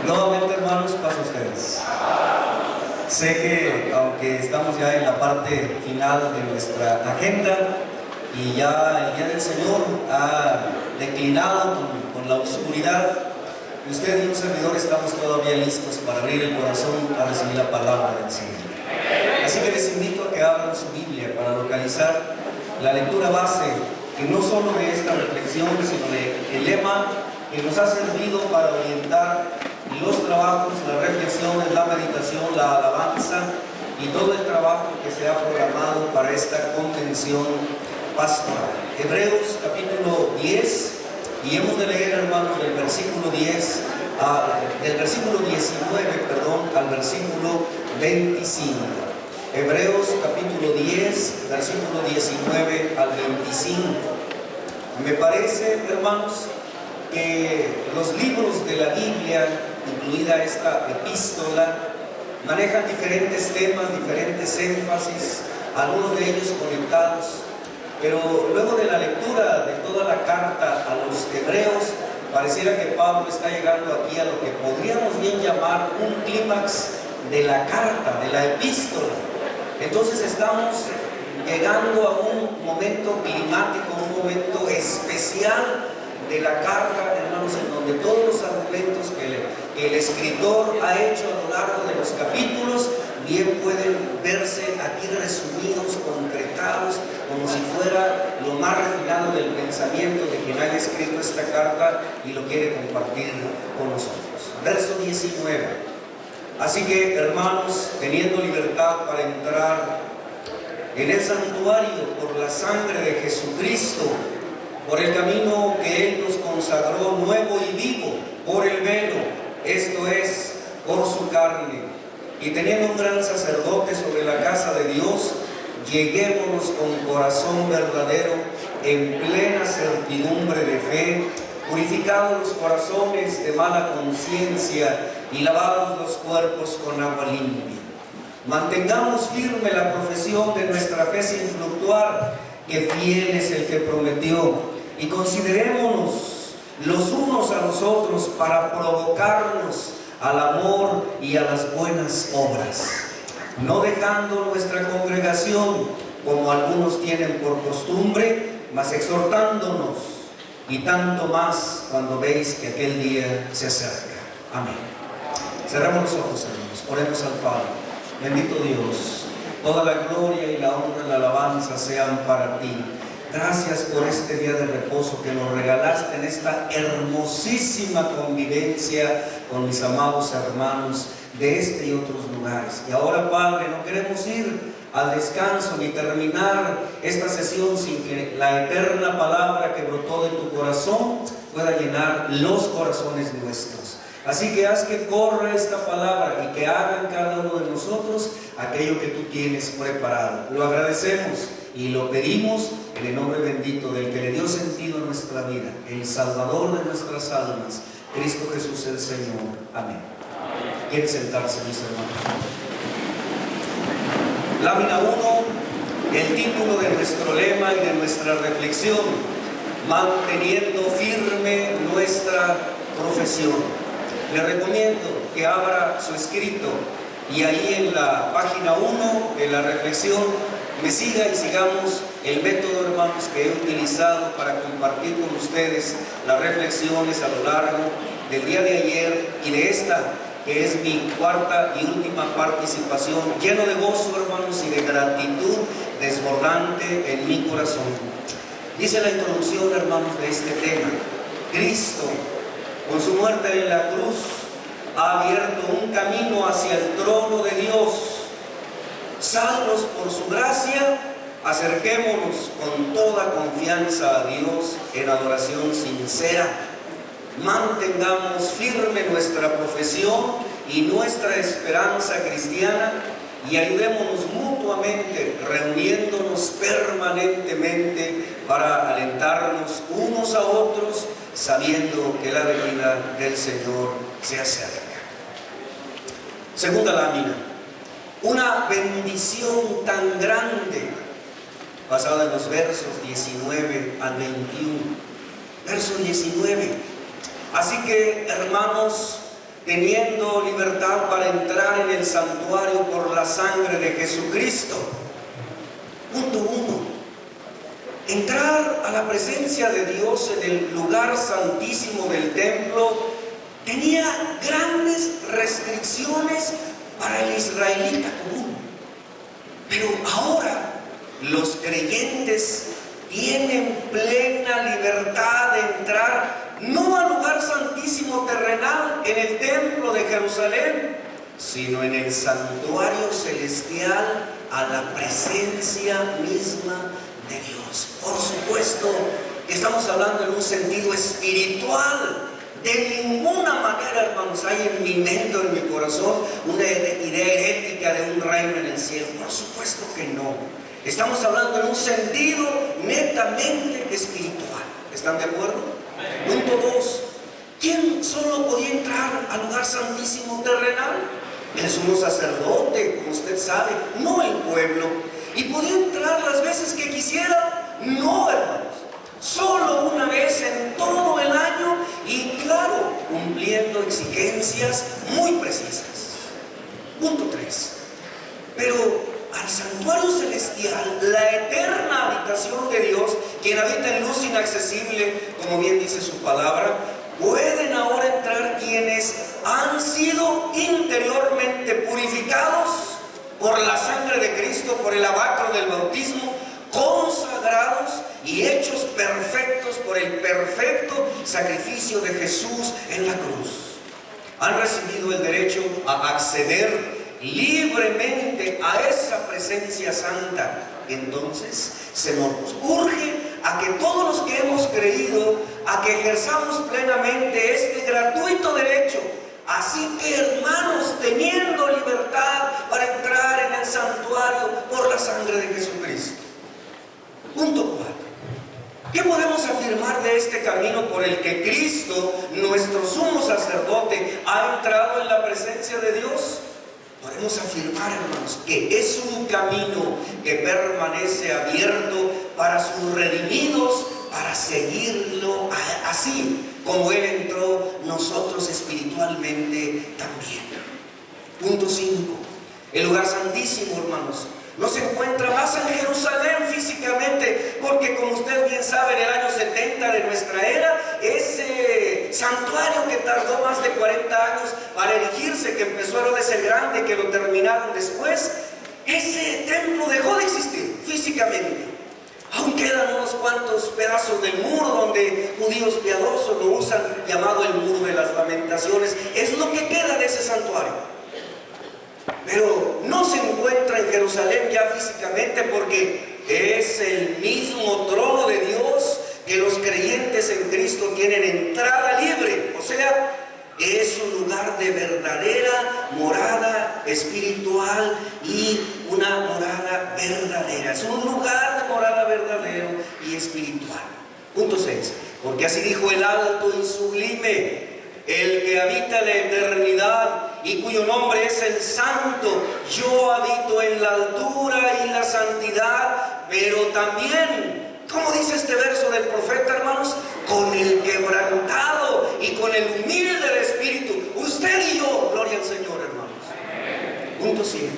Nuevamente, hermanos, paso a ustedes. Sé que aunque estamos ya en la parte final de nuestra agenda y ya el día del Señor ha declinado con la oscuridad, usted y un servidor estamos todavía listos para abrir el corazón a recibir la palabra del Señor. Así que les invito a que abran su Biblia para localizar la lectura base, que no solo de esta reflexión, sino del lema que nos ha servido para orientar los trabajos, las reflexiones, la meditación, la alabanza y todo el trabajo que se ha programado para esta convención pastoral. Hebreos capítulo 10, y hemos de leer, hermanos, del versículo 10 del versículo 19, al versículo 25. Hebreos capítulo 10, versículo 19 al 25. Me parece, hermanos, que los libros de la Biblia, incluida esta epístola, manejan diferentes temas, diferentes énfasis, algunos de ellos conectados, pero luego de la lectura de toda la carta a los hebreos, pareciera que Pablo está llegando aquí a lo que podríamos bien llamar un clímax de la carta, de la epístola. Entonces estamos llegando a un momento climático, un momento especial de la carta, hermanos, en donde todos los argumentos que el escritor ha hecho a lo largo de los capítulos bien pueden verse aquí resumidos, concretados, como si fuera lo más refinado del pensamiento de quien haya escrito esta carta y lo quiere compartir con nosotros. Verso 19. Así que, hermanos, teniendo libertad para entrar en el santuario por la sangre de Jesucristo, por el camino que Él nos consagró nuevo y vivo, por el velo, esto es, por su carne, y teniendo un gran sacerdote sobre la casa de Dios, lleguémonos con corazón verdadero, en plena certidumbre de fe, purificados los corazones de mala conciencia y lavados los cuerpos con agua limpia. Mantengamos firme la profesión de nuestra fe sin fluctuar, que fiel es el que prometió, y considerémonos los unos a los otros para provocarnos al amor y a las buenas obras, no dejando nuestra congregación como algunos tienen por costumbre, mas exhortándonos, y tanto más cuando veis que aquel día se acerca. Amén. Cerramos los ojos, hermanos, oremos al Padre. Bendito Dios, toda la gloria y la honra y la alabanza sean para ti. Gracias por este día de reposo que nos regalaste en esta hermosísima convivencia con mis amados hermanos de este y otros lugares. Y ahora, Padre, no queremos ir al descanso ni terminar esta sesión sin que la eterna palabra que brotó de tu corazón pueda llenar los corazones nuestros. Así que haz que corra esta palabra y que haga en cada uno de nosotros aquello que tú tienes preparado. Lo agradecemos y lo pedimos en el nombre bendito del que le dio sentido a nuestra vida, el Salvador de nuestras almas, Cristo Jesús el Señor. Amén. ¿Quieren sentarse, mis hermanos? Lámina 1, el título de nuestro lema y de nuestra reflexión: manteniendo firme nuestra profesión. Le recomiendo que abra su escrito y ahí en la página 1 de la reflexión me siga y sigamos el método, hermanos, que he utilizado para compartir con ustedes las reflexiones a lo largo del día de ayer y de esta, que es mi cuarta y última participación, lleno de gozo, hermanos, y de gratitud desbordante en mi corazón. Dice la introducción, hermanos, de este tema: Cristo, con su muerte en la cruz, ha abierto un camino hacia el trono de Dios. Salvos por su gracia, acerquémonos con toda confianza a Dios en adoración sincera. Mantengamos firme nuestra profesión y nuestra esperanza cristiana y ayudémonos mutuamente, reuniéndonos permanentemente para alentarnos unos a otros, sabiendo que la venida del Señor se acerca. Segunda lámina: una bendición tan grande, basada en los versos 19 al 21. Verso 19: así que, hermanos, teniendo libertad para entrar en el santuario por la sangre de Jesucristo. Punto 1. Entrar a la presencia de Dios en el lugar santísimo del templo tenía grandes restricciones para el israelita común. Pero ahora los creyentes tienen plena libertad de entrar no al lugar santísimo terrenal en el templo de Jerusalén, sino en el santuario celestial, a la presencia misma de Dios. Por supuesto, estamos hablando en un sentido espiritual. De ninguna manera, hermanos, hay en mi mente o en mi corazón una idea herética de un reino en el cielo. Por supuesto que no. Estamos hablando en un sentido netamente espiritual. ¿Están de acuerdo? Punto 2. ¿Quién solo podía entrar al lugar santísimo terrenal? El sumo sacerdote, como usted sabe, no el pueblo. ¿Y podía entrar las veces que quisiera? No, hermanos. Solo una vez en todo el año y, claro, cumpliendo exigencias muy precisas. Punto 3. Pero al santuario celestial, la eterna habitación de Dios, quien habita en luz inaccesible, como bien dice su palabra, pueden ahora entrar quienes han sido interiormente purificados por la sangre de Cristo, por el lavacro del bautismo, consagrados y hechos perfectos por el perfecto sacrificio de Jesús en la cruz. Han recibido el derecho a acceder libremente a esa presencia santa. Entonces se nos urge a que todos los que hemos creído, a que ejerzamos plenamente este gratuito derecho. Así que, hermanos, teniendo libertad para entrar en el santuario por la sangre de Jesucristo. Punto 4. ¿Qué podemos afirmar de este camino por el que Cristo, nuestro sumo sacerdote, ha entrado en la presencia de Dios? Podemos afirmar, hermanos, que es un camino que permanece abierto para sus redimidos, para seguirlo así como Él entró, nosotros espiritualmente también. Punto 5. El lugar santísimo, hermanos, no se encuentra más en Jerusalén físicamente, porque como usted bien sabe, en el año 70 de nuestra era, ese santuario que tardó más de 40 años para erigirse, que empezó Herodes el Grande, que lo terminaron después, ese templo dejó de existir físicamente. Aún quedan unos cuantos pedazos del muro donde judíos piadosos lo usan, llamado el muro de las lamentaciones. Es lo que queda de ese santuario. Pero no se encuentra en Jerusalén ya físicamente, porque es el mismo trono de Dios que los creyentes en Cristo tienen entrada libre. O sea, es un lugar de verdadera morada espiritual y una morada verdadera. Es un lugar de morada verdadero y espiritual. Punto 6. Porque así dijo el alto y sublime, el que habita la eternidad y cuyo nombre es el Santo. Yo habito en la altura y la santidad, pero también, ¿cómo dice este verso del profeta, hermanos? Con el quebrantado y con el humilde de espíritu. Usted y yo, gloria al Señor, hermanos. Punto 7.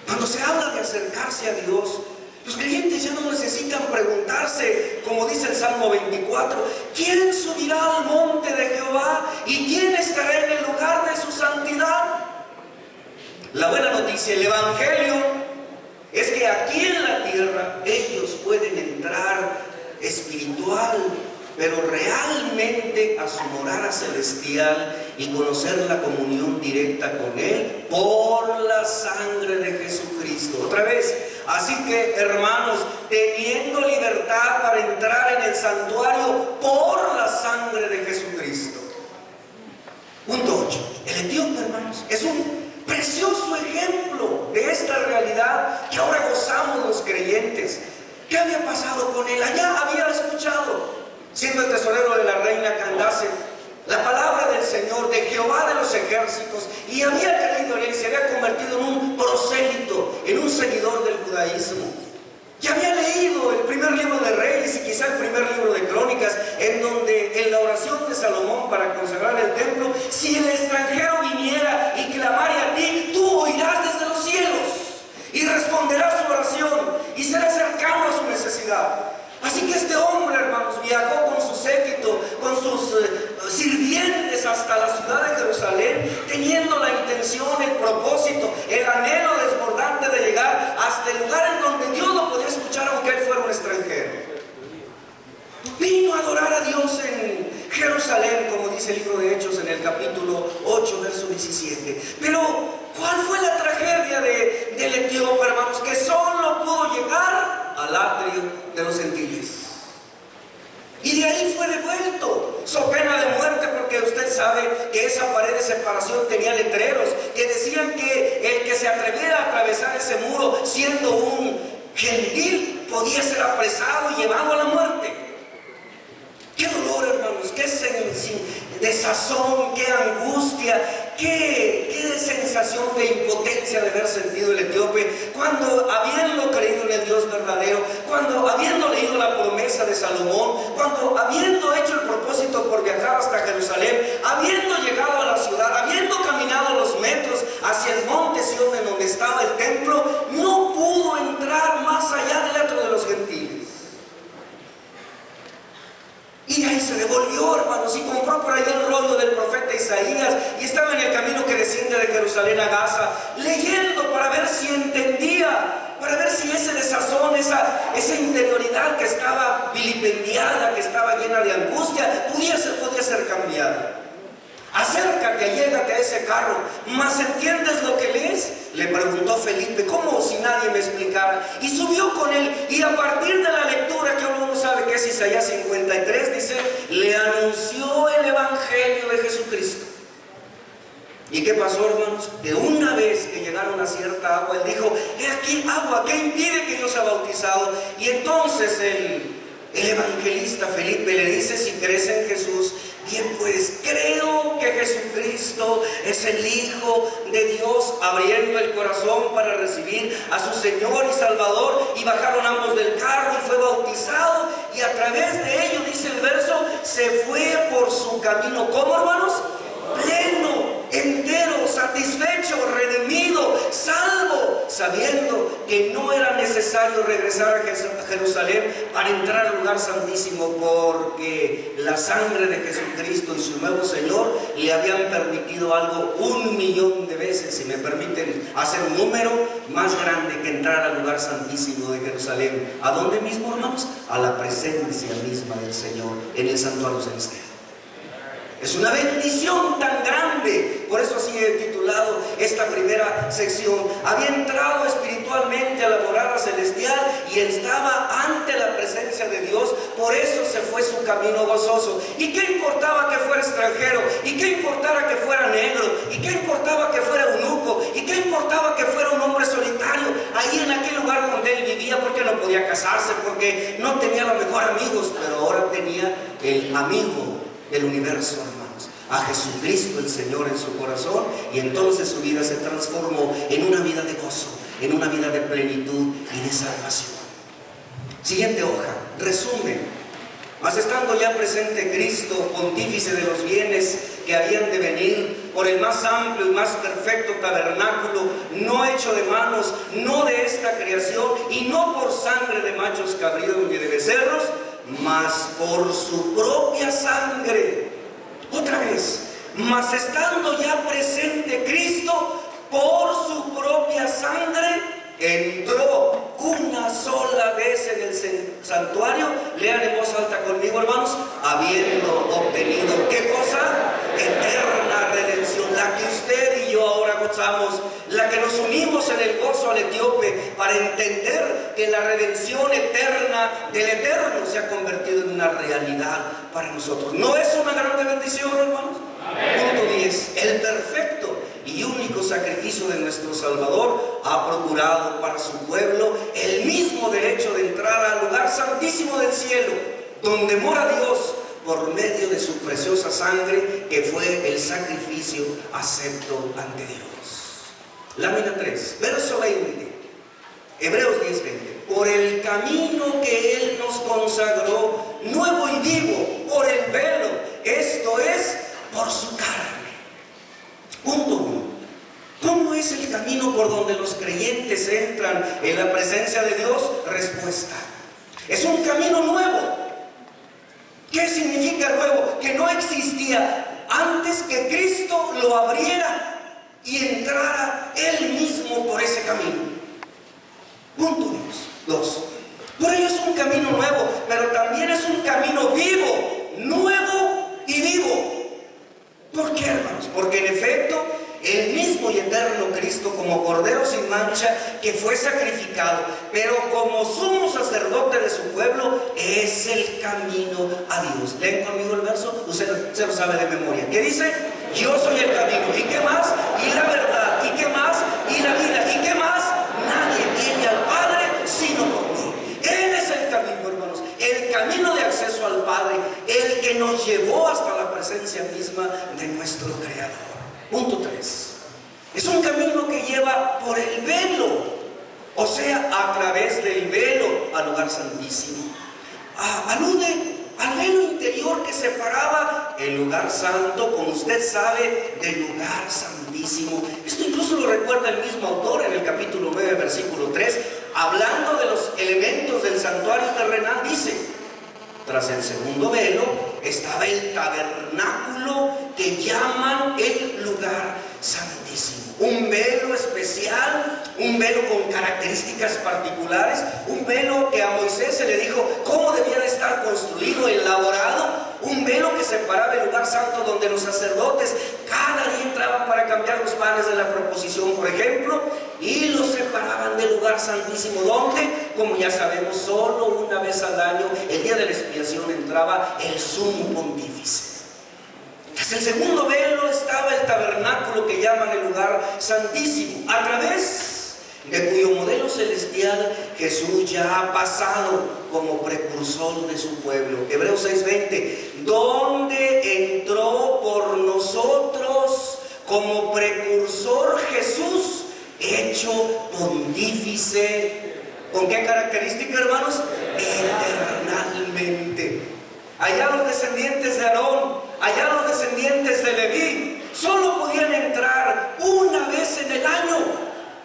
Cuando se habla de acercarse a Dios, los creyentes ya no necesitan preguntarse, como dice el Salmo 24, ¿quién subirá al monte de Jehová y quién estará en el lugar de su santidad? La buena noticia, el Evangelio, es que aquí en la tierra ellos pueden entrar espiritual, pero realmente a su morada celestial y conocer la comunión directa con Él por la sangre de Jesucristo. Otra vez, así que, hermanos, teniendo libertad para entrar en el santuario por la sangre de Jesucristo. Punto 8. El etíope, hermanos, es un precioso ejemplo de esta realidad que ahora gozamos los creyentes. ¿Qué había pasado con él? Allá había escuchado, siendo el tesorero de la reina Candace, la palabra del Señor, de Jehová de los ejércitos, y había creído en él, se había convertido en un prosélito, en un seguidor del judaísmo. Ya había leído el primer libro de Reyes y quizá el primer libro de Crónicas, en donde en la oración de Salomón para consagrar el templo, si el extranjero dice el libro de Hechos en el capítulo 8, verso 17. Pero, ¿cuál fue la tragedia del etíope, hermanos? Que solo pudo llegar al atrio de los gentiles. Y de ahí fue devuelto, so pena de muerte, porque usted sabe que esa pared de separación tenía letreros que decían que el que se atreviera a atravesar ese muro siendo un gentil podía ser apresado y llevado a la muerte. Qué dolor, hermanos, qué desazón, qué angustia, qué sensación de impotencia de haber sentido el etíope cuando, habiendo creído en el Dios verdadero, cuando habiendo leído la promesa de Salomón, cuando habiendo hecho el propósito por viajar hasta Jerusalén, habiendo llegado a la ciudad, habiendo caminado los metros hacia el monte Sión en donde estaba el templo, no pudo entrar más allá del atrio de los gentiles. Y de ahí se devolvió, hermanos, y compró por ahí el rollo del profeta Isaías, y estaba en el camino que desciende de Jerusalén a Gaza, leyendo para ver si entendía, para ver si ese desazón, esa interioridad que estaba vilipendiada, que estaba llena de angustia, podía ser cambiada. Acércate, llégate a ese carro, ¿mas entiendes lo que lees? Le preguntó Felipe, ¿cómo si nadie me explicara? Y subió con él, y a partir de la lectura, que uno no sabe qué es Isaías 53, dice, le anunció el evangelio de Jesucristo. ¿Y qué pasó, hermanos? Que una vez que llegaron a cierta agua, él dijo, he aquí agua, ¿qué impide que yo sea bautizado? Y entonces el evangelista Felipe le dice, si crees en Jesús, bien pues, creo que Jesucristo es el Hijo de Dios, abriendo el corazón para recibir a su Señor y Salvador. Y bajaron ambos del carro y fue bautizado, y a través de ello, dice el verso, se fue por su camino. ¿Cómo, hermanos? Pleno, entero, satisfecho, redimido, salvo, sabiendo que no era necesario regresar a Jerusalén para entrar al lugar santísimo, porque la sangre de Jesucristo y su nuevo Señor le habían permitido algo 1.000.000 de veces, si me permiten hacer un número, más grande que entrar al lugar santísimo de Jerusalén. ¿A dónde mismo, hermanos? A la presencia misma del Señor en el santuario celestial. Es una bendición tan grande. Por eso así he titulado esta primera sección. Había entrado espiritualmente a la morada celestial y estaba ante la presencia de Dios. Por eso se fue su camino gozoso. ¿Y qué importaba que fuera extranjero? ¿Y qué importaba que fuera negro? ¿Y qué importaba que fuera eunuco? ¿Y qué importaba que fuera un hombre solitario? Ahí en aquel lugar donde él vivía, porque no podía casarse, porque no tenía a lo mejor amigos, pero ahora tenía el amigo del universo, hermanos, a Jesucristo el Señor en su corazón, y entonces su vida se transformó en una vida de gozo, en una vida de plenitud y de salvación. Siguiente hoja, resumen. Mas estando ya presente Cristo, pontífice de los bienes que habían de venir, por el más amplio y más perfecto tabernáculo, no hecho de manos, no de esta creación, y no por sangre de machos cabríos ni de becerros, mas por su propia sangre. Otra vez, mas estando ya presente Cristo, por su propia sangre entró una sola vez en el santuario. Lean en voz alta conmigo, hermanos, habiendo obtenido, ¿qué cosa? Eterna redención, la que usted y yo ahora gozamos, la que nos unimos en el gozo al etíope, para entender que la redención eterna del eterno se ha convertido en una realidad para nosotros. ¿No es una grande bendición, hermanos? Amén. Punto 10. El perfecto y único sacrificio de nuestro Salvador ha procurado para su pueblo el mismo derecho de entrar al lugar santísimo del cielo, donde mora Dios, por medio de su preciosa sangre, que fue el sacrificio acepto ante Dios. Lámina 3, verso 20, Hebreos 10, 20. Por el camino que Él nos consagró, nuevo y vivo, por el velo, esto es, por su carne. Punto 1. ¿Cómo es el camino por donde los creyentes entran en la presencia de Dios? Respuesta: es un camino nuevo. ¿Qué significa nuevo? Que no existía antes que Cristo lo abriera y entrara Él mismo por ese camino. Punto 2. Por ello es un camino nuevo, pero también es un camino vivo, nuevo y vivo. qué, hermanos? Porque en efecto, el mismo y eterno Cristo, como Cordero sin mancha, que fue sacrificado, pero como sumo sacerdote de su pueblo, es el camino a Dios. Leen conmigo el verso, usted se lo sabe de memoria. ¿Qué dice? Yo soy el camino. ¿Y qué más? Y la verdad. ¿Y qué más? Y la vida. ¿Y qué más? Nadie viene al Padre sino por mí. Él es el camino, hermanos. El camino de acceso al Padre. El que nos llevó hasta la presencia misma de nuestro Creador. Punto 3. Es un camino que lleva por el velo, o sea, a través del velo al lugar santísimo. Alude al velo interior que separaba el lugar santo, como usted sabe, del lugar santísimo. Esto incluso lo recuerda el mismo autor en el capítulo 9, versículo 3, hablando de los elementos del santuario terrenal. Dice: tras el segundo velo estaba el tabernáculo que llaman el lugar santísimo. Un velo especial, un velo con características particulares, un velo que a Moisés se le dijo cómo debía de estar construido, elaborado, un velo que separaba el lugar santo donde los sacerdotes cada día entraban para cambiar los panes de la proposición, por ejemplo, y los separaban del lugar santísimo, donde, como ya sabemos, solo una vez al año, el día de la expiación, entraba el sumo pontífice. Tras el segundo velo estaba el tabernáculo que llaman el lugar santísimo, a través de cuyo modelo celestial Jesús ya ha pasado como precursor de su pueblo. Hebreos 6:20, donde entró por nosotros como precursor Jesús, hecho pontífice. ¿Con qué característica, hermanos? Eternalmente. Allá los descendientes de Aarón, allá los descendientes de Leví, solo podían entrar una vez en el año,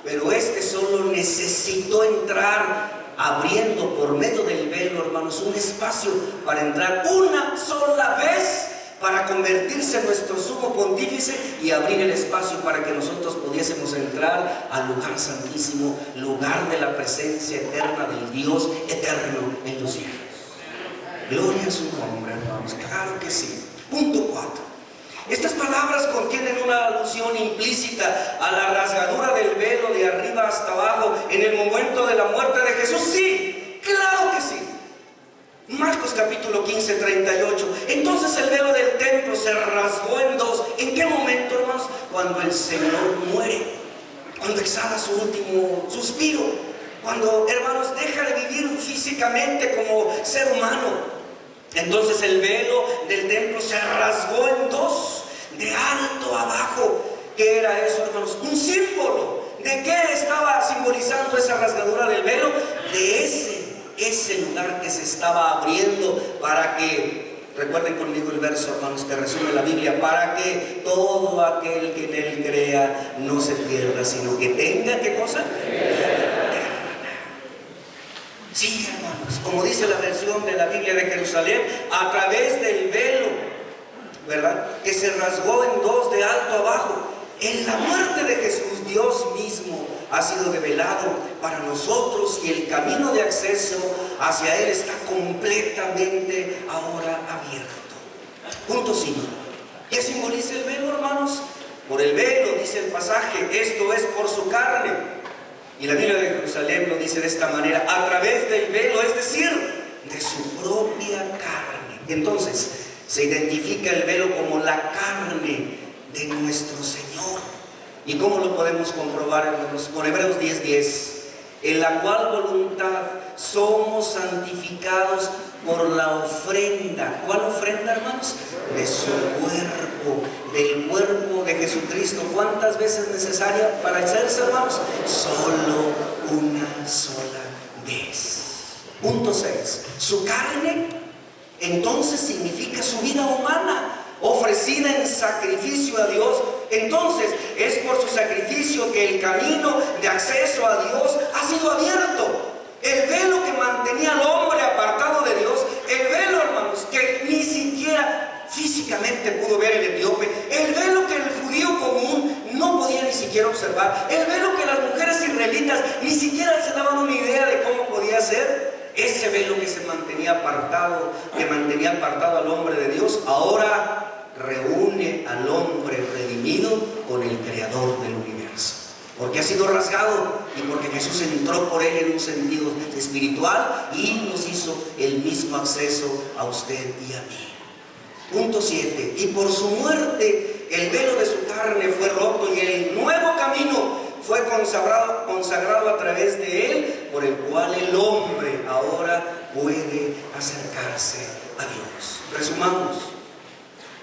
pero este solo necesitó entrar abriendo por medio del velo, hermanos, un espacio para entrar una sola vez, para convertirse en nuestro sumo pontífice y abrir el espacio para que nosotros pudiésemos entrar al lugar santísimo, lugar de la presencia eterna del Dios eterno en los cielos. Gloria a su nombre, hermanos, claro que sí. Punto 4. Estas palabras contienen una alusión implícita a la rasgadura del velo de arriba hasta abajo en el momento de la muerte de Jesús. Sí, claro que sí. Marcos capítulo 15, 38. Entonces el velo del templo se rasgó en dos. ¿En qué momento, hermanos? Cuando el Señor muere, cuando exhala su último suspiro, cuando, hermanos, deja de vivir físicamente como ser humano. Entonces el velo del templo se rasgó en dos, de alto a abajo. ¿Qué era eso, hermanos? Un símbolo. ¿De qué estaba simbolizando esa rasgadura del velo? De ese lugar que se estaba abriendo para que, recuerden conmigo el verso, hermanos, que resume la Biblia, para que todo aquel que en él crea no se pierda, sino que tenga, ¿qué cosa? Sí, hermanos, como dice la versión de la Biblia de Jerusalén, a través del velo, ¿verdad?, que se rasgó en dos de alto a abajo. En la muerte de Jesús, Dios mismo ha sido revelado para nosotros y el camino de acceso hacia Él está completamente ahora abierto. Punto 5. ¿Qué simboliza el velo, hermanos? Por el velo, dice el pasaje, esto es por su carne. Y la Biblia de Jerusalén lo dice de esta manera, a través del velo, es decir, de su propia carne. Entonces, se identifica el velo como la carne de nuestro Señor. ¿Y cómo lo podemos comprobar, hermanos? Con Hebreos 10:10, en la cual voluntad somos santificados por la ofrenda. ¿Cuál ofrenda, hermanos? De su cuerpo, del cuerpo de Jesucristo. ¿Cuántas veces necesaria para hacerse, hermanos? Solo una sola vez. Punto 6. Su carne, entonces, significa su vida humana, ofrecida en sacrificio a Dios. Entonces, es por su sacrificio que el camino de acceso a Dios ha sido abierto. El velo que mantenía al hombre apartado de Dios, el velo, hermanos, que ni siquiera físicamente pudo ver el etíope, el velo que el judío común no podía ni siquiera observar, el velo que las mujeres israelitas ni siquiera se daban una idea de cómo podía ser. Ese velo que se mantenía apartado, que mantenía apartado al hombre de Dios, ahora reúne une al hombre redimido con el Creador del universo. Porque ha sido rasgado y porque Jesús entró por él en un sentido espiritual y nos hizo el mismo acceso a usted y a mí. Punto 7. Y por su muerte el velo de su carne fue roto y el nuevo camino fue consagrado a través de él, por el cual el hombre ahora puede acercarse a Dios. Resumamos.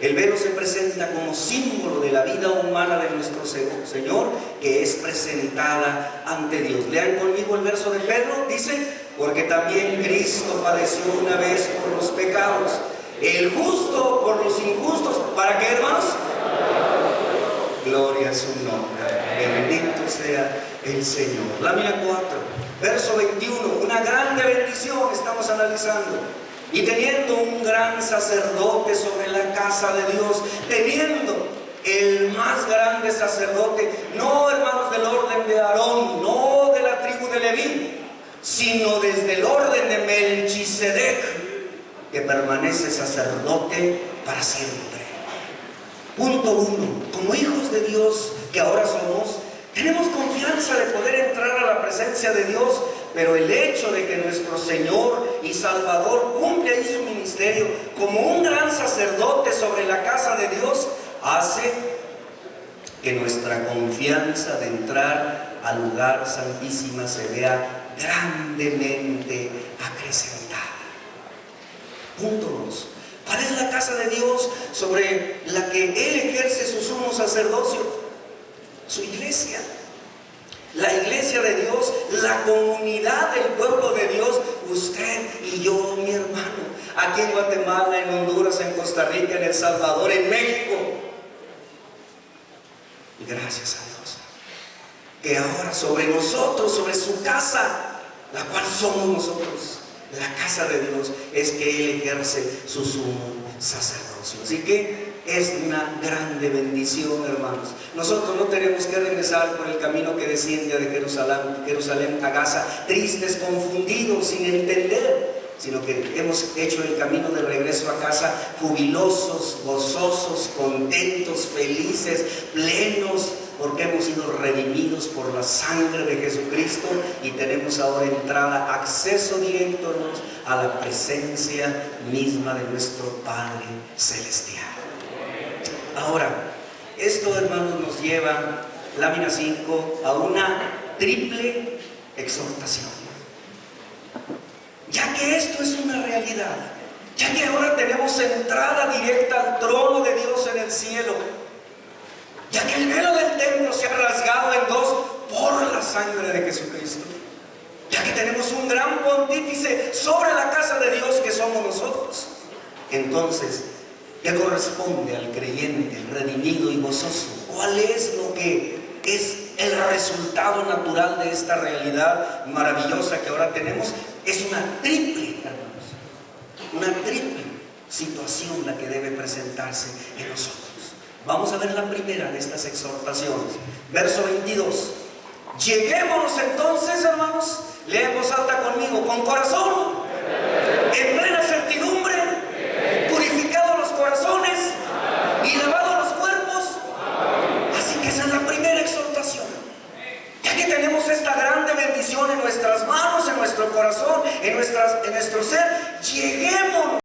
El velo se presenta como símbolo de la vida humana de nuestro Señor, que es presentada ante Dios. Lean conmigo el verso de Pedro, dice: porque también Cristo padeció una vez por los pecados, el justo por los injustos. ¿Para qué, hermanos? Gloria a su nombre. Bendito sea el Señor. Lámina 4, verso 21. Una grande bendición estamos analizando. Y teniendo un gran sacerdote sobre la casa de Dios, teniendo el más grande sacerdote, no, hermanos, del orden de Aarón, no de la tribu de Leví, sino desde el orden de Melquisedec, que permanece sacerdote para siempre. Punto 1. Como hijos de Dios que ahora somos, tenemos confianza de poder entrar a la presencia de Dios, pero el hecho de que nuestro Señor y Salvador cumple ahí su ministerio como un gran sacerdote sobre la casa de Dios, hace que nuestra confianza de entrar al lugar santísima se vea grandemente acrecentada. Punto 2. ¿Cuál es la casa de Dios sobre la que Él ejerce su sumo sacerdocio? Su iglesia. La iglesia de Dios, la comunidad del pueblo de Dios, usted y yo, mi hermano, aquí en Guatemala, en Honduras, en Costa Rica, en El Salvador, en México. Y gracias a Dios, que ahora sobre nosotros, sobre su casa, la cual somos nosotros, la casa de Dios, es que Él ejerce su sumo sacerdocio. Así que es una grande bendición, hermanos. Nosotros no tenemos que regresar por el camino que desciende de Jerusalén a Gaza, tristes, confundidos, sin entender, sino que hemos hecho el camino de regreso a casa jubilosos, gozosos, contentos, felices, plenos, porque hemos sido redimidos por la sangre de Jesucristo y tenemos ahora entrada, acceso directo, hermanos, a la presencia misma de nuestro Padre Celestial. Ahora, esto, hermanos, nos lleva, lámina 5, a una triple exhortación. Ya que esto es una realidad, ya que ahora tenemos entrada directa al trono de Dios en el cielo, ya que el velo del templo se ha rasgado en dos por la sangre de Jesucristo, ya que tenemos un gran pontífice sobre la casa de Dios que somos nosotros, entonces, ¿qué corresponde al creyente redimido y gozoso? ¿Cuál es lo que es el resultado natural de esta realidad maravillosa que ahora tenemos? Es una triple, hermanos, una triple situación la que debe presentarse en nosotros. Vamos a ver la primera de estas exhortaciones. Verso 22. Lleguémonos entonces, hermanos, lee en voz alta conmigo, con corazón en plena certidumbre, purificados los corazones y lavados los cuerpos. Así que esa es la primera exhortación. Ya que tenemos esta grande bendición en nuestras manos, en nuestro corazón, en nuestro ser, lleguémonos